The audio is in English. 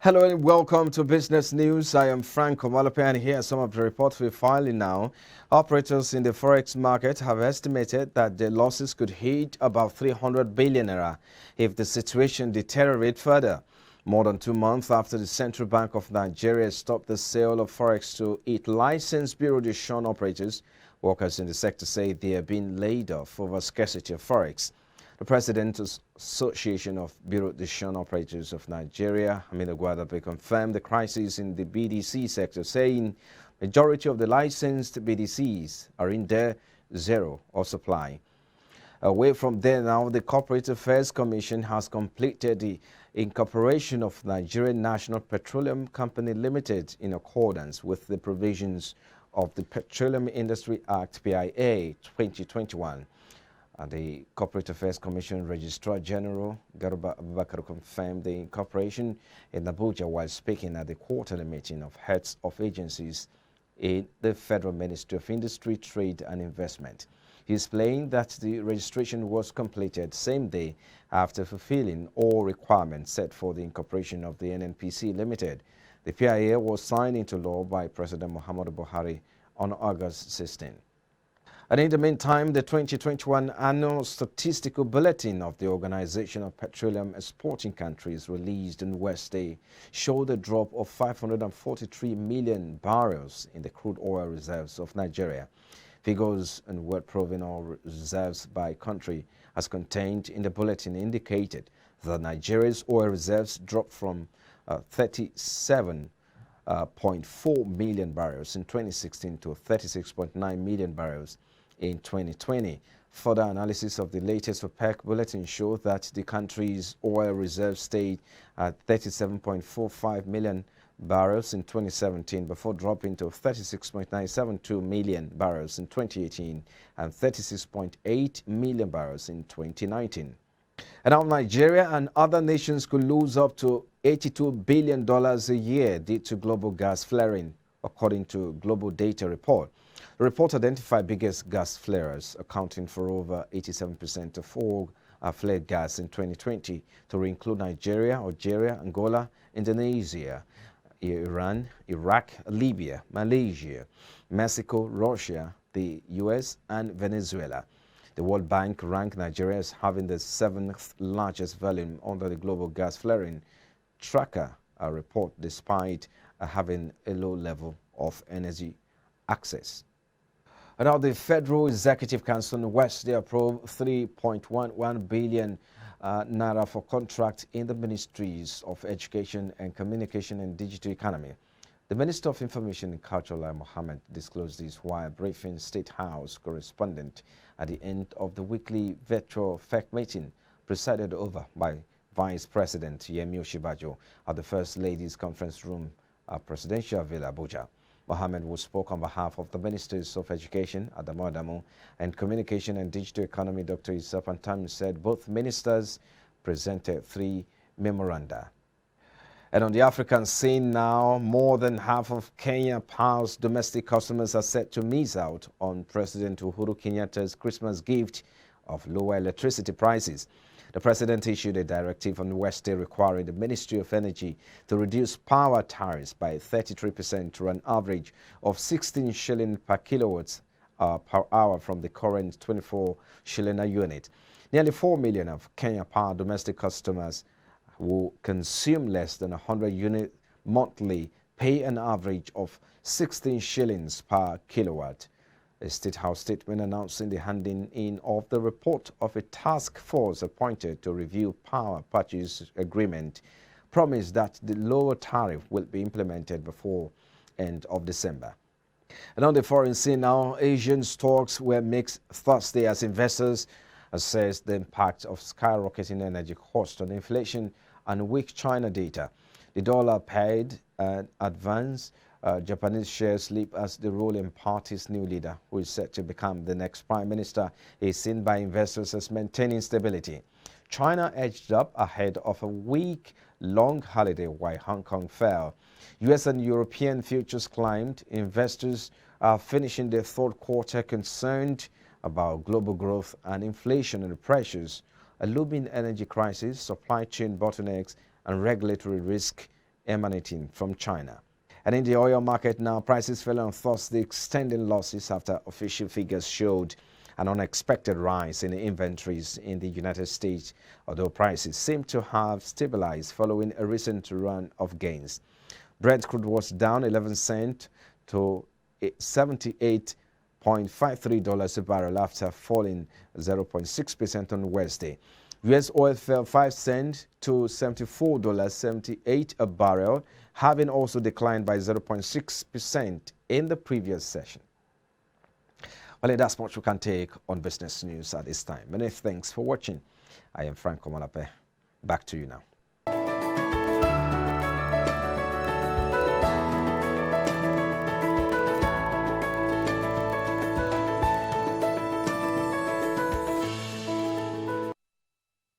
Hello and welcome to Business News. I am Frank Omalape and here are some of the reports we're filing now. Operators in the forex market have estimated that the losses could hit about 300 billion naira if the situation deteriorates further. More than 2 months after the Central Bank of Nigeria stopped the sale of forex to its licensed Bureau de change operators, workers in the sector say they are being laid off over scarcity of forex. The President's Association of Bureau de change Operators of Nigeria, Amina Guadape, confirmed the crisis in the BDC sector, saying majority of the licensed BDCs are in their zero of supply. Away from there now, the Corporate Affairs Commission has completed the incorporation of Nigerian National Petroleum Company Limited in accordance with the provisions of the Petroleum Industry Act PIA 2021. The Corporate Affairs Commission Registrar General Garuba Abubakar confirmed the incorporation in Abuja while speaking at the quarterly meeting of heads of agencies in the Federal Ministry of Industry, Trade and Investment. He explained that the registration was completed same day after fulfilling all requirements set for the incorporation of the NNPC Limited. The PIA was signed into law by President Muhammadu Buhari on August 16. And in the meantime, the 2021 Annual Statistical Bulletin of the Organization of Petroleum Exporting Countries released on Wednesday showed a drop of 543 million barrels in the crude oil reserves of Nigeria. Figures and world proven reserves by country as contained in the bulletin indicated that Nigeria's oil reserves dropped from 37.4 million barrels in 2016 to 36.9 million barrels in 2020. Further analysis of the latest OPEC bulletin showed that the country's oil reserves stayed at 37.45 million barrels in 2017 before dropping to 36.972 million barrels in 2018 and 36.8 million barrels in 2019. And now Nigeria and other nations could lose up to $82 billion a year due to global gas flaring, according to Global Data Report. The report identified biggest gas flares, accounting for over 87% of all flared gas in 2020, to include Nigeria, Algeria, Angola, Indonesia, Iran, Iraq, Libya, Malaysia, Mexico, Russia, the US, and Venezuela. The World Bank ranked Nigeria as having the 7th largest volume under the global gas flaring tracker report, despite having a low level of energy access. And now the Federal Executive Council in West, they approved 3.11 billion naira for contract in the Ministries of Education and Communication and Digital Economy. The Minister of Information and Culture, Lai Mohammed, disclosed this while briefing State House correspondent at the end of the weekly virtual FEC meeting presided over by Vice President Yemi Osinbajo at the First Ladies Conference Room at Presidential Villa, Abuja. Mohammed, who spoke on behalf of the Ministers of Education, Adamu Adamu, and Communication and Digital Economy, Dr. Issa Pantami, said both ministers presented 3 memoranda. And on the African scene now, more than half of Kenya Power's domestic customers are set to miss out on President Uhuru Kenyatta's Christmas gift of lower electricity prices. The president issued a directive on Wednesday requiring the Ministry of Energy to reduce power tariffs by 33% to an average of 16 shilling per kilowatt per hour from the current 24 shilling a unit. Nearly 4 million of Kenya Power domestic customers who consume less than 100 units monthly pay an average of 16 shillings per kilowatt. A State House statement announcing the handing in of the report of a task force appointed to review power purchase agreement promised that the lower tariff will be implemented before end of December. And on the foreign scene now, Asian stocks were mixed Thursday as investors assess the impact of skyrocketing energy costs on inflation and weak China data. The dollar paid an advance. Japanese shares slip as the ruling party's new leader, who is set to become the next prime minister, is seen by investors as maintaining stability. China edged up ahead of a week-long holiday while Hong Kong fell. U.S. and European futures climbed. Investors are finishing their third quarter concerned about global growth and inflationary pressures, a looming energy crisis, supply chain bottlenecks, and regulatory risk emanating from China. And in the oil market now, prices fell on Thursday, extending losses after official figures showed an unexpected rise in inventories in the United States, although prices seem to have stabilized following a recent run of gains. Brent crude was down 11 cents to $78.53 a barrel after falling 0.6% on Wednesday. U.S. oil fell 5 cents to $74.78 a barrel, having also declined by 0.6% in the previous session. Well, that's much we can take on business news at this time. Many thanks for watching. I am Frank Komalape. Back to you now.